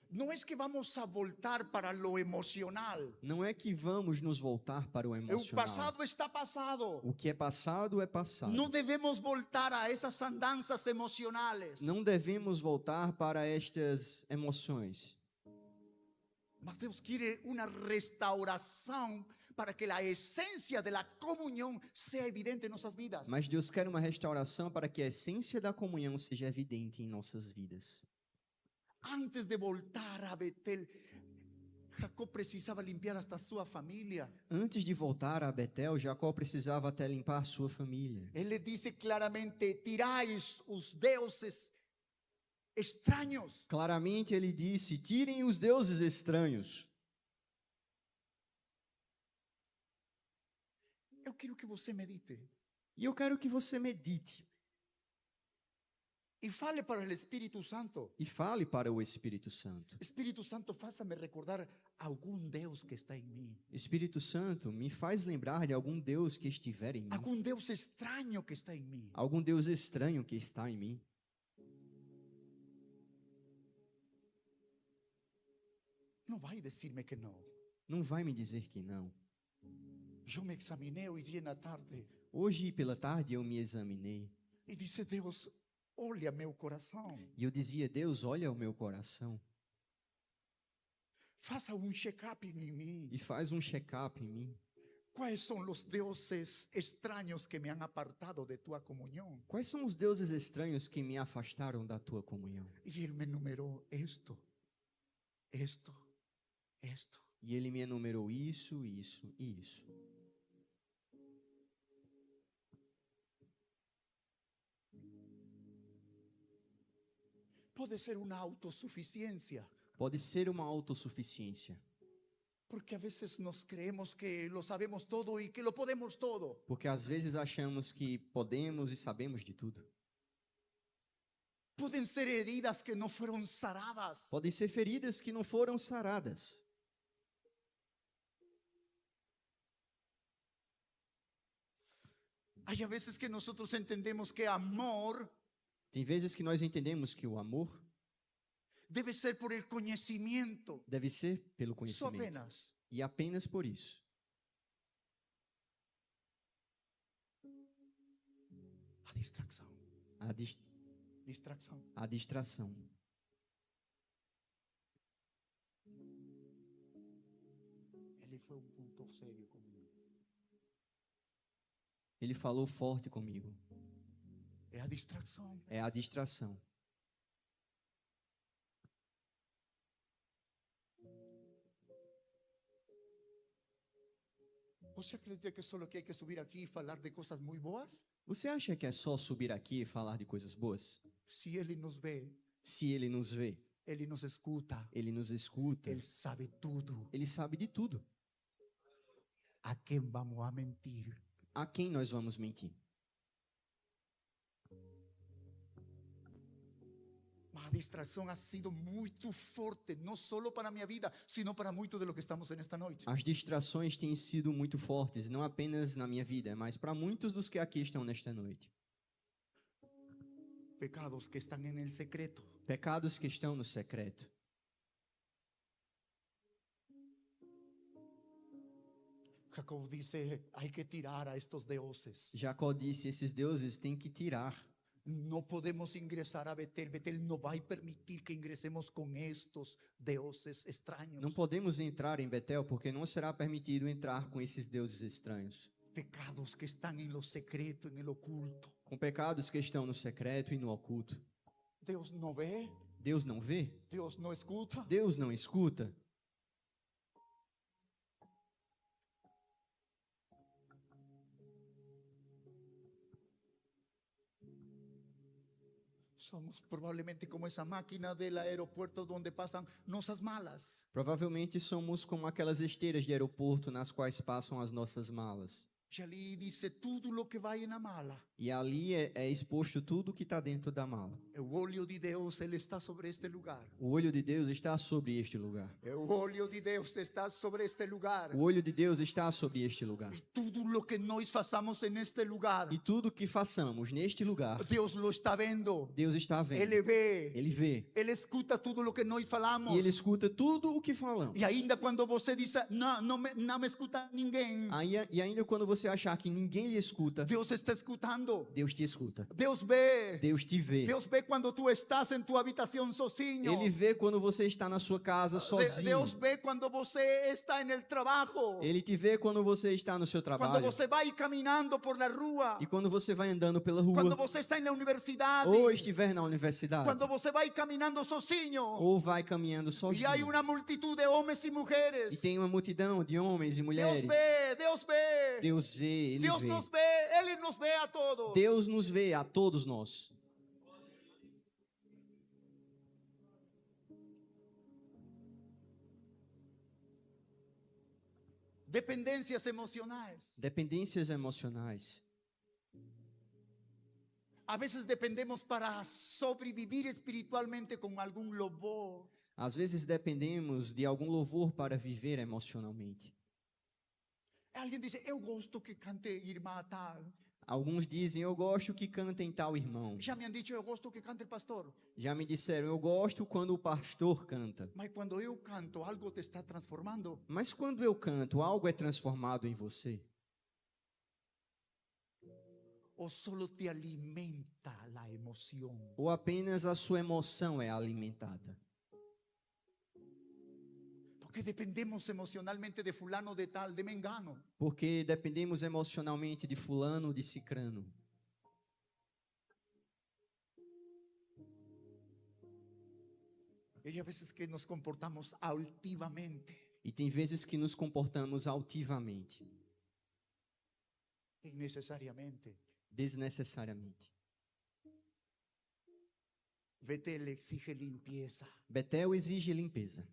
S1: Não é que vamos a voltar para lo emocional.
S2: Não é que vamos nos voltar para o
S1: O
S2: emocional.
S1: passado está passado.
S2: O que é passado é passado.
S1: Não devemos voltar a essas andanças emocionais.
S2: Não devemos voltar para estas emoções.
S1: Mas Deus quer uma restauração para que a essência da comunhão seja evidente em nossas vidas.
S2: Mas Deus quer uma restauração para que a essência da comunhão seja evidente em nossas vidas.
S1: Antes de voltar a Betel, Jacob precisava limpiar hasta sua família.
S2: Antes de voltar a Betel, Jacó precisava até limpar sua família.
S1: Ele diz claramente: tirais os deuses estranhos.
S2: Claramente ele disse: tirem os deuses estranhos.
S1: Eu quero que você medite.
S2: E eu quero que você medite
S1: E fale para o Espírito Santo.
S2: e fale para o Espírito Santo.
S1: Espírito Santo, faça-me recordar algum Deus que está em mim.
S2: Espírito Santo, me faz lembrar de algum Deus que estiver em mim.
S1: Algum Deus estranho que está em mim.
S2: Algum Deus estranho que está em mim.
S1: Não vai dizer-me que não.
S2: Não vai me dizer que não.
S1: Eu me examinei hoje dia na tarde
S2: Hoje pela tarde eu me examinei.
S1: e disse: Deus, olha meu coração.
S2: E eu dizia: Deus, olha o meu coração.
S1: Faça um check-up em mim.
S2: E faz um check-up em mim.
S1: Quais são os deuses estranhos que me han apartado de tua comunhão?
S2: Quais são os deuses estranhos que me afastaram da tua comunhão?
S1: E ele me numerou esto.
S2: E ele me enumerou isso, isso e isso.
S1: Pode ser uma autossuficiência.
S2: Pode ser uma autossuficiência.
S1: Porque a vezes nós creemos que lo sabemos todo e que lo podemos todo.
S2: Porque às vezes achamos que podemos e sabemos de tudo.
S1: Podem ser heridas que não foram saradas.
S2: Podem ser feridas que não foram saradas.
S1: Há vezes que nós entendemos que amor
S2: Tem vezes que nós entendemos que o amor
S1: deve ser por el conhecimento.
S2: deve ser pelo
S1: Só
S2: conhecimento.
S1: apenas.
S2: E apenas por isso.
S1: A distração. Distração.
S2: A distração.
S1: Ele foi um ponto sério comigo.
S2: Ele falou forte comigo.
S1: É a distração.
S2: É a distração.
S1: Você acredita que só que hay que subir aqui e falar de coisas muito boas?
S2: Você acha que é só subir aqui e falar de coisas boas?
S1: Se ele nos vê,
S2: Se ele nos vê,
S1: ele nos escuta,
S2: ele nos escuta,
S1: ele sabe tudo.
S2: ele sabe de tudo.
S1: A quem vamos a mentir?
S2: A quem nós vamos mentir?
S1: Mas a distração ha sido muito forte, não só para a minha vida, sino para muitos de los que estamos nesta noite.
S2: As distrações têm sido muito fortes, não apenas na minha vida, mas para muitos dos que aqui estão nesta noite.
S1: Pecados que estão en el secreto.
S2: Pecados que estão no secreto.
S1: Jacob dice, hay que tirar a estos deuses.
S2: Jacó disse: esses deuses têm que tirar.
S1: No podemos ingresar a Betel. Betel no va a permitir que ingresemos con estos deuses extraños.
S2: Não podemos entrar em Betel porque não será permitido entrar com esses deuses estranhos.
S1: Pecados que están en lo secreto, en el oculto.
S2: Com pecados que estão no secreto e no oculto.
S1: Deus no ve,
S2: Deus não vê?
S1: Deus no escuta.
S2: Deus não escuta?
S1: Somos probablemente como esa máquina del aeropuerto donde pasan nossas malas.
S2: Provavelmente somos como aquelas esteiras de aeroporto nas quais passam as nossas malas.
S1: Y ali dice tudo lo que vai na mala.
S2: E ali é exposto tudo que está dentro da mala.
S1: O óleo de Deus, ele está sobre este lugar.
S2: O olho de Deus está sobre este lugar.
S1: O óleo de Deus está sobre este lugar.
S2: O olho de Deus está sobre este lugar.
S1: E tudo lo que nós façamos neste lugar,
S2: E tudo que façamos neste lugar,
S1: Deus lo está vendo.
S2: Deus está vendo.
S1: Ele vê.
S2: Ele vê.
S1: Ele escuta tudo lo que nós falamos.
S2: E Ele escuta tudo o que falamos.
S1: E ainda quando você diz, não me escuta ninguém.
S2: E ainda quando você você achar que ninguém lhe escuta,
S1: Dios está escuchando.
S2: Deus te escuta.
S1: Dios ve.
S2: Deus te vê.
S1: Dios ve cuando tú estás en tu habitación sozinho.
S2: Ele vê quando você está na sua casa sozinho.
S1: Deus ve quando você está no trabalho.
S2: Ele te vê quando você está no seu
S1: Quando
S2: trabalho.
S1: você vai caminhando por la rua.
S2: E quando você vai andando pela
S1: Quando
S2: rua.
S1: você está na universidade.
S2: Ou estiver na universidade.
S1: Quando você vai caminhando sozinho.
S2: Ou vai caminhando sozinho.
S1: E há uma multitud de homens e mulheres.
S2: E tem uma multidão de homens e mulheres.
S1: Deus vê, Deus vê.
S2: Deus vê, Ele
S1: Deus
S2: vê.
S1: nos vê, Ele nos vê a todos.
S2: Deus nos vê a todos nós.
S1: Dependências emocionais.
S2: Dependências emocionais.
S1: A vezes dependemos para sobreviver espiritualmente com algum louvor.
S2: Às vezes dependemos de algum louvor para viver emocionalmente.
S1: Alguém diz, eu gosto que cante irmã tal.
S2: Alguns dizem, eu gosto que cantem tal irmão.
S1: Já me han dicho, eu gosto que cante o pastor.
S2: Já me disseram, eu gosto quando o pastor canta.
S1: Mas quando eu canto, algo te está transformando.
S2: Mas quando eu canto, algo é transformado em você?
S1: Ou solo te alimenta a emoção?
S2: Ou apenas a sua emoção é alimentada?
S1: Porque dependemos emocionalmente de fulano, de tal, de mengano.
S2: Porque dependemos emocionalmente de fulano, de cicrano.
S1: E há vezes que nos comportamos altivamente.
S2: E tem vezes que nos comportamos altivamente.
S1: Innecesariamente.
S2: Desnecessariamente.
S1: Betel exige limpieza.
S2: Betel exige limpeza.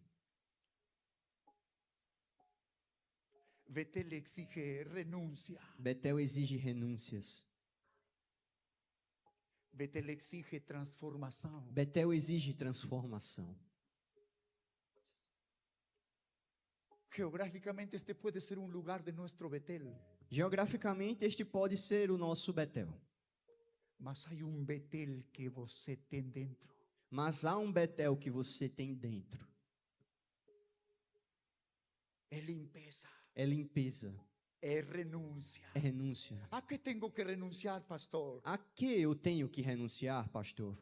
S1: Betel exige renúncia.
S2: Betel exige renúncias.
S1: Betel exige transformação.
S2: Betel exige transformação.
S1: Geográficamente este pode ser um lugar de nosso Betel.
S2: Geograficamente este pode ser o nosso Betel.
S1: Mas há um Betel que você tem dentro.
S2: Mas há um Betel que você tem dentro.
S1: É limpeza.
S2: É limpeza.
S1: É renúncia.
S2: É renúncia.
S1: A que tenho que renunciar, pastor?
S2: A que eu tenho que renunciar, pastor?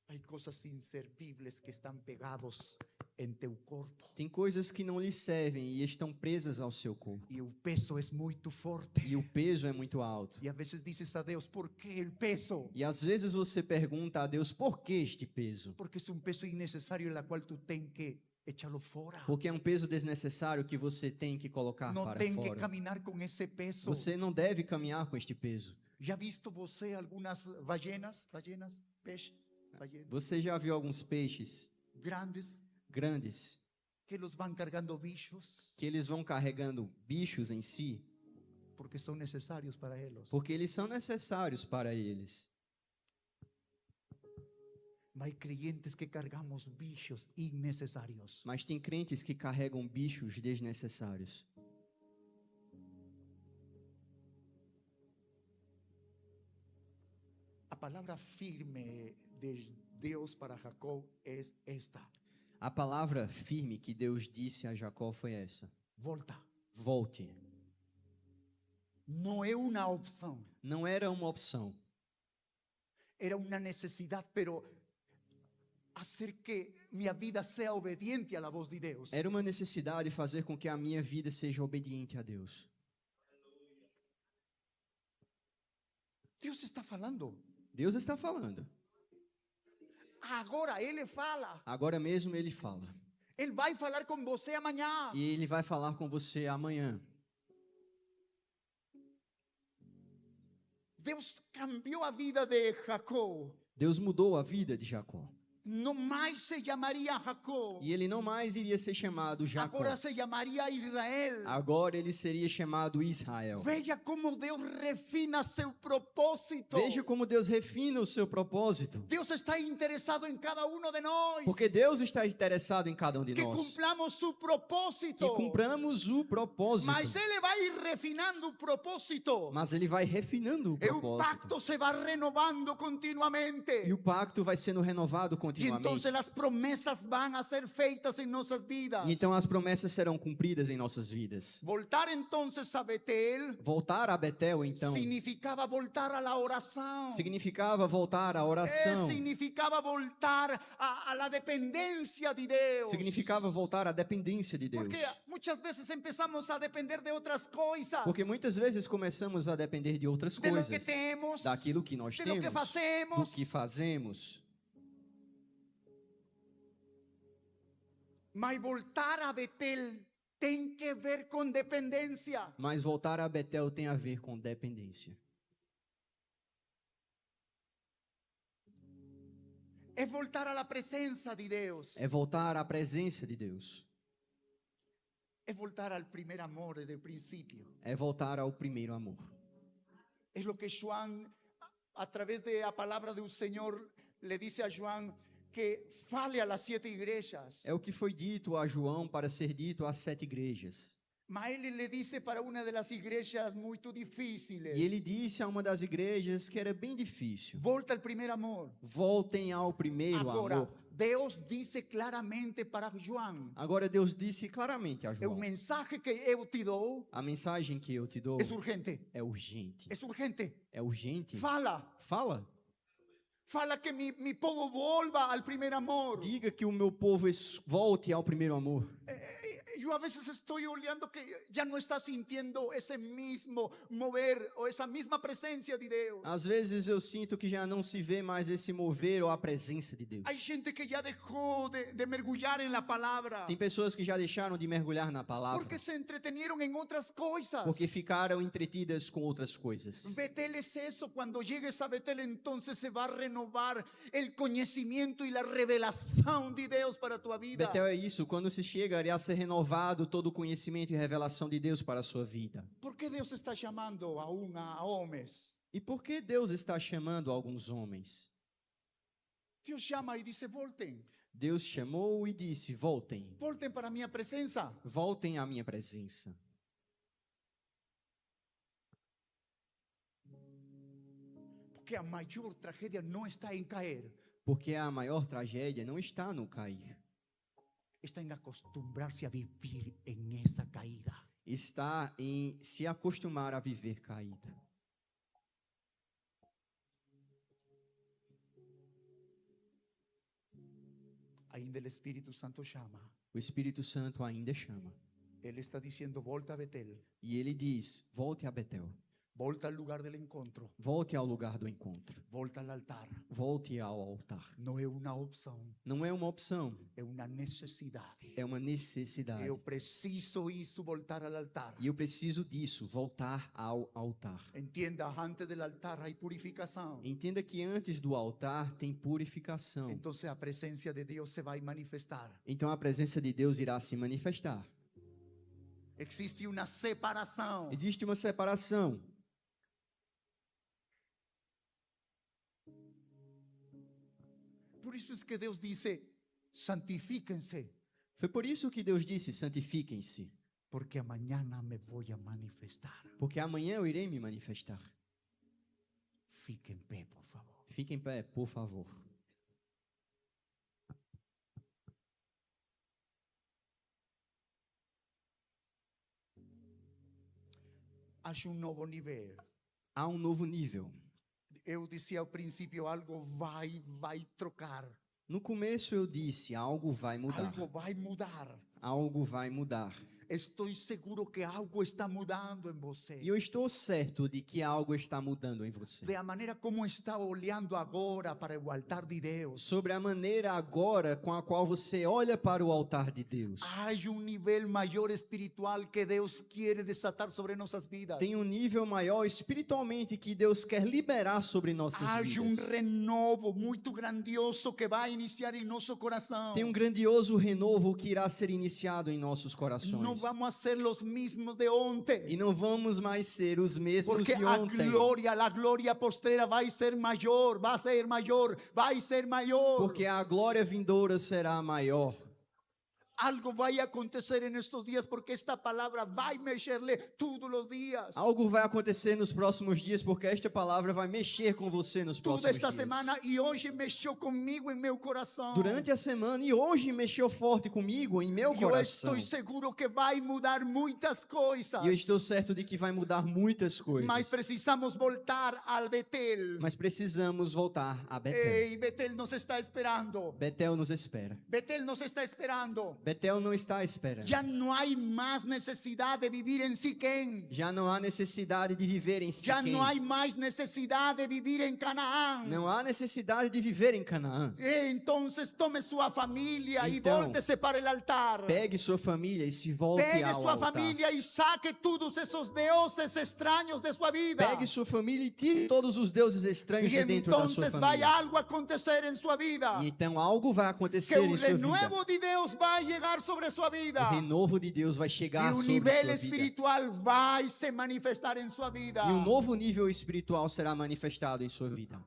S1: Há coisas inservíveis que estão pegados em teu corpo.
S2: Tem coisas que não lhe servem e estão presas ao seu corpo.
S1: E o peso é muito forte.
S2: E o peso é muito alto.
S1: E às vezes dizes a Deus, por que o peso?
S2: E às vezes você pergunta a Deus, por que este peso?
S1: Porque é um peso innecessário, na qual tu tens que echá-lo fora.
S2: Porque é um peso desnecessário que você tem que colocar
S1: Não
S2: para
S1: tem que
S2: fora.
S1: caminhar com esse peso.
S2: Você não deve caminhar com este peso.
S1: Já visto você algumas ballenas, peixe, ballenas
S2: Você já viu alguns peixes grandes
S1: que los vão carregando bichos
S2: que eles vão carregando bichos em si?
S1: porque são necessários para eles.
S2: Porque eles são necessários para eles.
S1: Mas creyentes que cargamos bichos innecessários.
S2: Mas tem crentes que carregam bichos desnecessários.
S1: A palavra firme de Deus para Jacob é esta:
S2: A palavra firme que Deus disse a Jacó foi essa:
S1: volta.
S2: volte.
S1: Não é uma opção,
S2: Não era uma opção,
S1: era uma necessidade, pero hacer que minha vida seja obediente à voz de Deus.
S2: era uma necessidade fazer com que a minha vida seja obediente a Deus.
S1: Deus está falando.
S2: Deus está falando.
S1: Agora Ele fala.
S2: Agora mesmo Ele fala.
S1: Ele vai falar com você amanhã.
S2: E Ele vai falar com você amanhã.
S1: Deus cambiou a vida de Jacob.
S2: Deus mudou a vida de Jacó.
S1: Não mais se chamaria Jacob.
S2: E ele não mais iria ser chamado Jacó.
S1: Agora se chamaria Israel.
S2: Agora ele seria chamado Israel.
S1: Veja como Deus refina seu propósito.
S2: Veja como Deus refina o seu propósito.
S1: Deus está interessado em cada um de nós.
S2: Porque Deus está interessado em cada um de
S1: que
S2: nós.
S1: cumplamos su propósito.
S2: Que cumpramos o propósito.
S1: Mas Ele vai refinando o propósito.
S2: Mas ele vai refinando o
S1: E o
S2: propósito.
S1: pacto se vai renovando continuamente.
S2: E o pacto vai sendo renovado continuamente. continuamente.
S1: entonces las promesas van a ser feitas en nuestras vidas.
S2: E então as promessas serão cumpridas em nossas vidas.
S1: Voltar entonces a Betel
S2: Voltar a Betel, então,
S1: significaba voltar a la oración.
S2: significava voltar à oração.
S1: Significaba voltar a la dependencia de Dios.
S2: Significava voltar à dependência de Deus.
S1: Porque muchas veces empezamos a depender de otras cosas.
S2: Porque muitas vezes começamos a depender de outras
S1: de lo
S2: coisas.
S1: que temos,
S2: Daquilo que nós
S1: de lo
S2: temos.
S1: que fazemos.
S2: Do que fazemos.
S1: Mas voltar a Betel tem que ver com dependência.
S2: Mas voltar a Betel tem a ver com dependência.
S1: É voltar à presença de Deus.
S2: É voltar à presença de Deus.
S1: É voltar ao primeiro amor desde o princípio.
S2: É voltar ao primeiro amor.
S1: É o que João, através da palavra do Senhor, le disse a João que fale a las 7 igrejas.
S2: É o que foi dito a João para ser dito às 7 igrejas.
S1: Mas ele le disse para uma das igrejas muito difíceis.
S2: E ele disse a uma das igrejas que era bem difícil.
S1: Volta ao primeiro amor.
S2: Voltem ao primeiro
S1: Agora,
S2: amor.
S1: Deus disse claramente para João.
S2: Agora Deus disse claramente a
S1: O
S2: João.
S1: mensagem que eu te dou
S2: A mensagem que eu te dou
S1: é urgente.
S2: é urgente.
S1: É urgente.
S2: É urgente.
S1: Fala.
S2: Fala.
S1: Fala que mi povo volva ao primeiro amor.
S2: Diga que o meu povo volte ao primeiro amor.
S1: Eu a vezes estou olhando que já não está sentindo esse mesmo mover ou essa mesma presença de Deus.
S2: Às vezes eu sinto que já não se vê mais esse mover ou a presença de Deus.
S1: Há gente que já deixou de mergulhar na palavra.
S2: Tem pessoas que já deixaram de mergulhar na palavra.
S1: Porque se entreteniam em outras coisas.
S2: Porque ficaram entretidas com outras coisas.
S1: Betel é isso. Quando chegues a Betel, então se vai renovar o conhecimento e a revelação de Deus para a tua vida.
S2: Betel é isso. Quando se chega, irá ser renovado todo o conhecimento e revelação de Deus para a sua vida.
S1: Por que Deus está chamando a homens?
S2: E por que Deus está chamando alguns homens?
S1: Deus chama e diz: voltem.
S2: Deus chamou e disse: voltem.
S1: Voltem para a minha presença.
S2: Voltem à minha presença.
S1: Porque a maior tragédia não está em cair.
S2: Porque a maior tragédia não está no cair.
S1: Está em acostumar-se a viver em essa caída.
S2: Está em se acostumar a viver caído.
S1: Ainda o Espírito Santo chama.
S2: O Espírito Santo ainda chama.
S1: Ele está dizendo: volta a Betel.
S2: E ele diz: volte a Betel.
S1: Volta ao lugar do encontro.
S2: Volte ao lugar do encontro.
S1: Volta ao altar.
S2: Volte ao altar.
S1: Não é uma opção.
S2: Não é uma opção.
S1: É uma necessidade.
S2: É uma necessidade.
S1: Eu preciso isso, voltar ao altar.
S2: E eu preciso disso, voltar ao altar.
S1: Entenda, antes do altar há purificação.
S2: Entenda que antes do altar tem purificação.
S1: Então a presença de Deus se vai manifestar.
S2: Então a presença de Deus irá se manifestar.
S1: Existe uma separação.
S2: Existe uma separação.
S1: Por isso é que Deus disse: santifiquem-se.
S2: Foi por isso que Deus disse: santifiquem-se.
S1: Porque amanhã me vou a manifestar.
S2: Porque amanhã eu irei me manifestar.
S1: Fique em pé, por favor.
S2: Fique em pé, por favor.
S1: Há novo nível.
S2: Há um novo nível.
S1: Eu disse ao princípio: algo vai trocar.
S2: No começo eu disse: algo vai mudar.
S1: Algo vai mudar.
S2: Algo vai mudar.
S1: Estou seguro que algo está mudando em você.
S2: E eu estou certo de que algo está mudando em você.
S1: Da maneira como está olhando agora para o altar de Deus.
S2: Sobre a maneira agora com a qual você olha para o altar de Deus.
S1: Há nível maior espiritual que Deus quer desatar sobre nossas vidas.
S2: Tem um nível maior espiritualmente que Deus quer liberar sobre nossas
S1: Há
S2: vidas.
S1: renovo muito grandioso que vai iniciar em nosso coração.
S2: Tem um grandioso renovo que irá ser iniciado em nossos corações.
S1: Não vamos a ser os mesmos de ontem.
S2: E não vamos mais ser os mesmos
S1: Porque
S2: de
S1: a
S2: ontem.
S1: glória postrera vai ser maior, vai ser maior, vai ser maior.
S2: Porque a glória vindoura será maior.
S1: algo vai acontecer en estos días porque esta palabra vai mexerle todos los días.
S2: Algo vai acontecer nos próximos dias, porque esta palavra vai mexer com você nos
S1: Toda
S2: próximos
S1: esta
S2: dias.
S1: semana e hoje mexeu comigo em meu coração.
S2: Durante a semana e hoje mexeu forte comigo, em meu
S1: Eu
S2: coração.
S1: estou seguro que vai mudar muitas coisas.
S2: E eu estou certo de que vai mudar muitas coisas.
S1: Mas precisamos voltar al Betel.
S2: Mas precisamos voltar a Betel.
S1: Ei, Betel nos está esperando.
S2: Betel nos espera.
S1: Betel nos está esperando.
S2: Betel não está esperando.
S1: Ya no hay más necesidad de vivir en Siquém.
S2: Já não há necessidade de viver em
S1: Ya
S2: Siquém.
S1: no hay más necesidad de vivir en Canaán.
S2: Não há necessidade de viver em Canaã.
S1: Entonces tome sua familia y
S2: Então,
S1: vóltese para el altar.
S2: Pegue sua família e se volte
S1: Pegue
S2: ao
S1: sua
S2: altar.
S1: familia y saque todos esos dioses extraños de sua vida.
S2: Pegue sua família e tire todos os deuses estranhos
S1: Y
S2: de dentro da sua
S1: entonces vai
S2: família.
S1: algo acontecer en sua vida.
S2: E então algo vai acontecer
S1: Que
S2: em
S1: un
S2: sua vida.
S1: renuevo de Deus vai llegar sobre sua vida.
S2: O renovo de Deus vai
S1: Y
S2: chegar
S1: un
S2: sobre
S1: nivel
S2: sua vida.
S1: espiritual vai se manifestar en sua vida.
S2: E um novo nível espiritual será manifestado em sua vida.